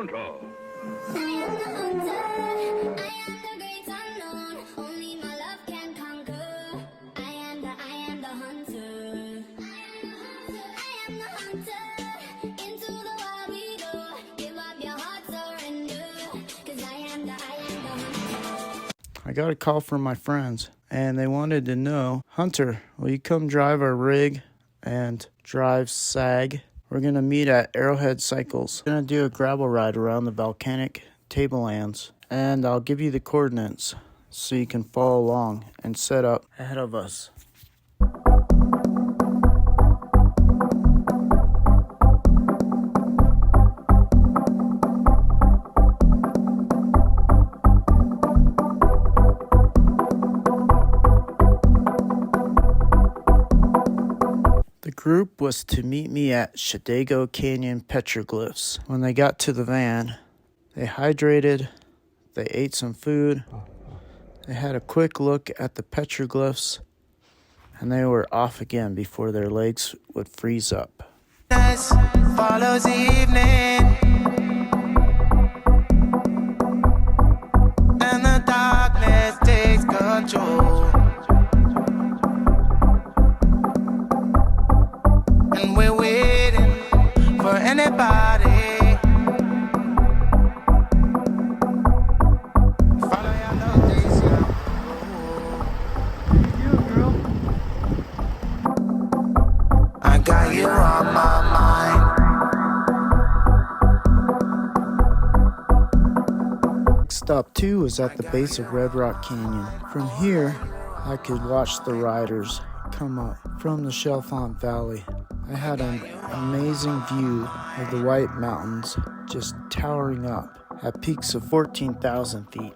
Iamthehunter. I am the hunter. I am the great unknown. Only my love can conquer. I am the hunter. I am the hunter. Into the wild we go. Give up your heart, surrender. 'Cause I am the hunter. I got a call from my friends, and they wanted to know, Hunter, will you come drive our rig and drive SAG? We're going to meet at Arrowhead Cycles. We're going to do a gravel ride around the Volcanic Table Lands, and I'll give you the coordinates so you can follow along and set up ahead of us. The group was to meet me at Shadago Canyon Petroglyphs. When they got to the van, they hydrated, they ate some food, they had a quick look at the petroglyphs, and they were off again before their legs would freeze up. Follows evening, and the darkness takes control. And we're waiting for anybody. Follow your love, Daisy. You, girl. I got you on my mind. Stop 2 was at the base of Red Rock Canyon. From here, I could watch the riders come up from the Chalfont Valley. I had an amazing view of the White Mountains just towering up at peaks of 14,000 feet.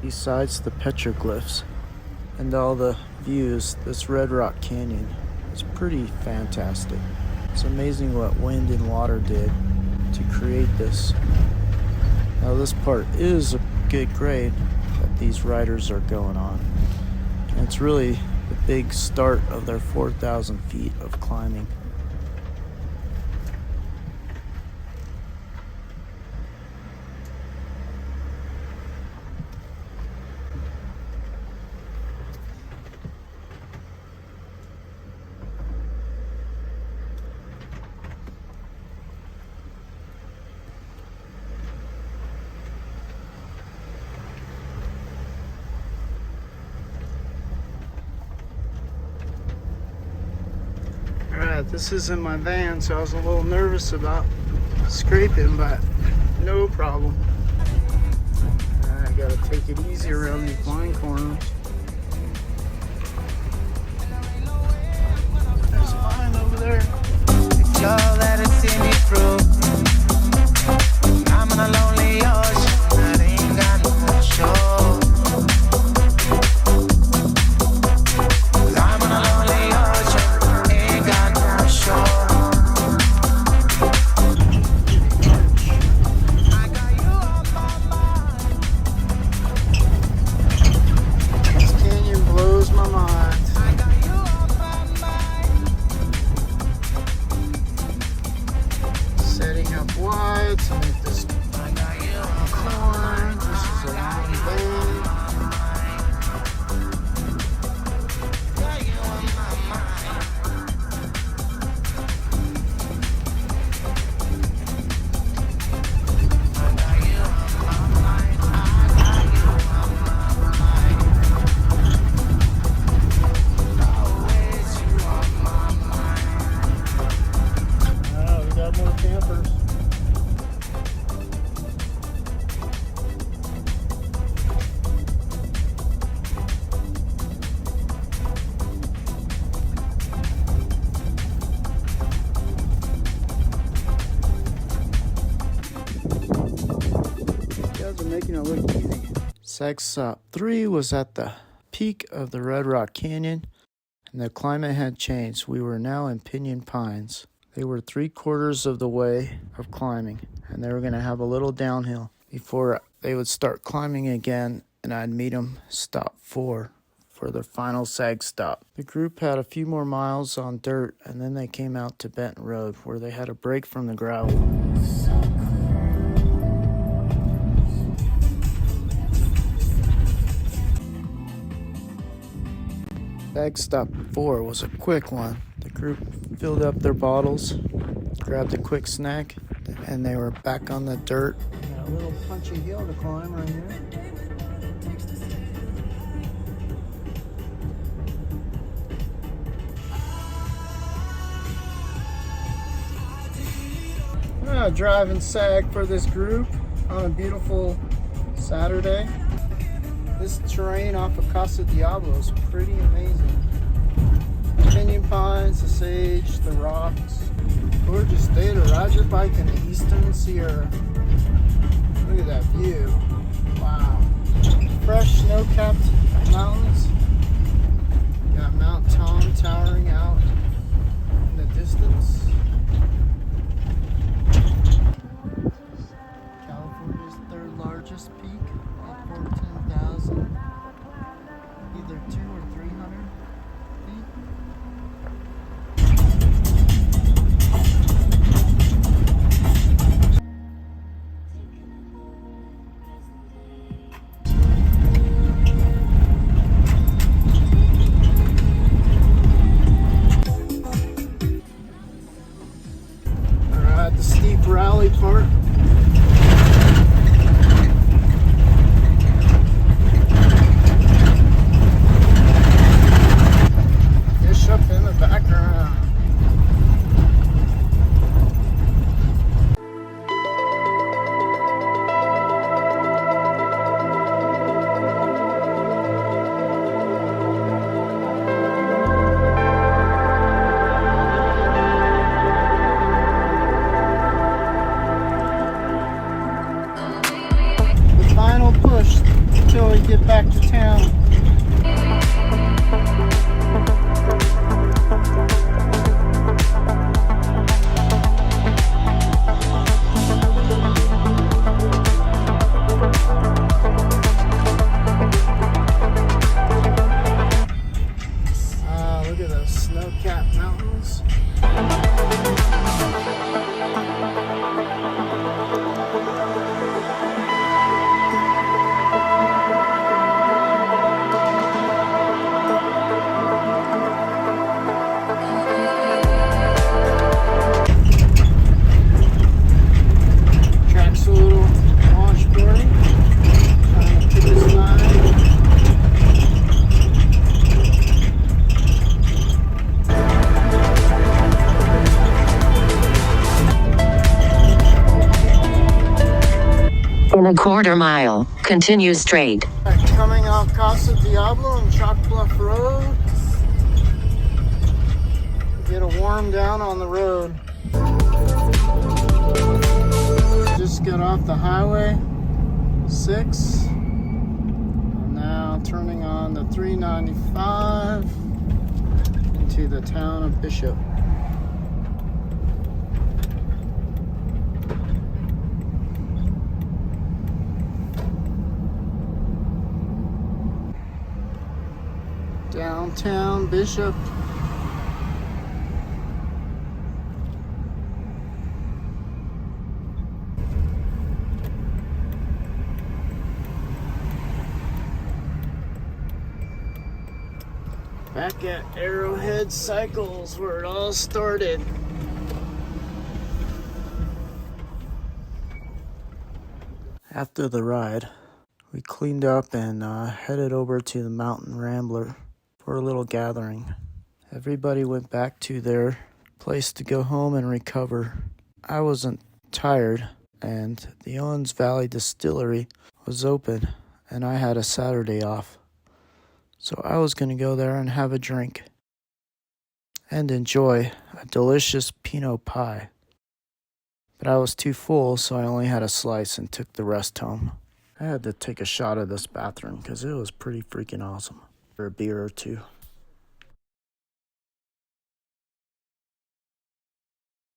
Besides the petroglyphs and all the views, this Red Rock Canyon is pretty fantastic. It's amazing what wind and water did to create this. Now this part is a good grade that these riders are going on. And it's really the big start of their 4,000 feet of climbing. Alright, this is in my van, so I was a little nervous about scraping, but no problem. I gotta take it easy around these blind corners. There's mine over there. If y'all let us see me through, I'm on a lonely ocean that ain't got no shore. I'm on a lonely ocean, ain't got no shore. I got you on my mind. This canyon blows my mind. I got you on my mind. Setting up wide to make this I got you on climb. This is a long bay. got you on my mind. I got you on my mind. I got you on my mind. Always you on my mind. Oh, we got more campers. You guys are making it look easy. SAG 3 was at the peak of the Red Rock Canyon, and the climate had changed. We were now in Pinyon Pines. They were 3/4 of the way of climbing, and they were going to have a little downhill before they would start climbing again, and I'd meet them stop 4 for their final sag stop. The group had a few more miles on dirt, and then they came out to Benton Road, where they had a break from the gravel. Sag stop 4 was a quick one. The group filled up their bottles, grabbed a quick snack, and they were back on the dirt. Got a little punchy hill to climb right here. Driving sag for this group on a beautiful Saturday. This terrain off of Casa Diablo is pretty amazing. The pinyon pines, the sage, the rocks. Gorgeous day to ride your bike in the Eastern Sierra. Look at that view. Wow. Fresh snow-capped mountains. Got Mount Tom towering out in the distance. California's third largest peak at 14,000, either 200 or 300 feet. Alright, the steep rally part. Up in the background. The final push until we get back to town. Look at those snow-capped mountains. Track's a little washboarding. Trying to keep this line. In a quarter mile, continue straight. Coming off Casa Diablo and Chalk Bluff Road. Get a warm down on the road. Just got off the highway 6. Now turning on the 395 into the town of Bishop. Downtown Bishop. Back at Arrowhead Cycles where it all started. After the ride, we cleaned up and headed over to the Mountain Rambler for a little gathering. Everybody went back to their place to go home and recover. I wasn't tired, and the Owens Valley Distillery was open, and I had a Saturday off. So I was going to go there and have a drink and enjoy a delicious Pinot pie. But I was too full, so I only had a slice and took the rest home. I had to take a shot of this bathroom because it was pretty freaking awesome. For a beer or two.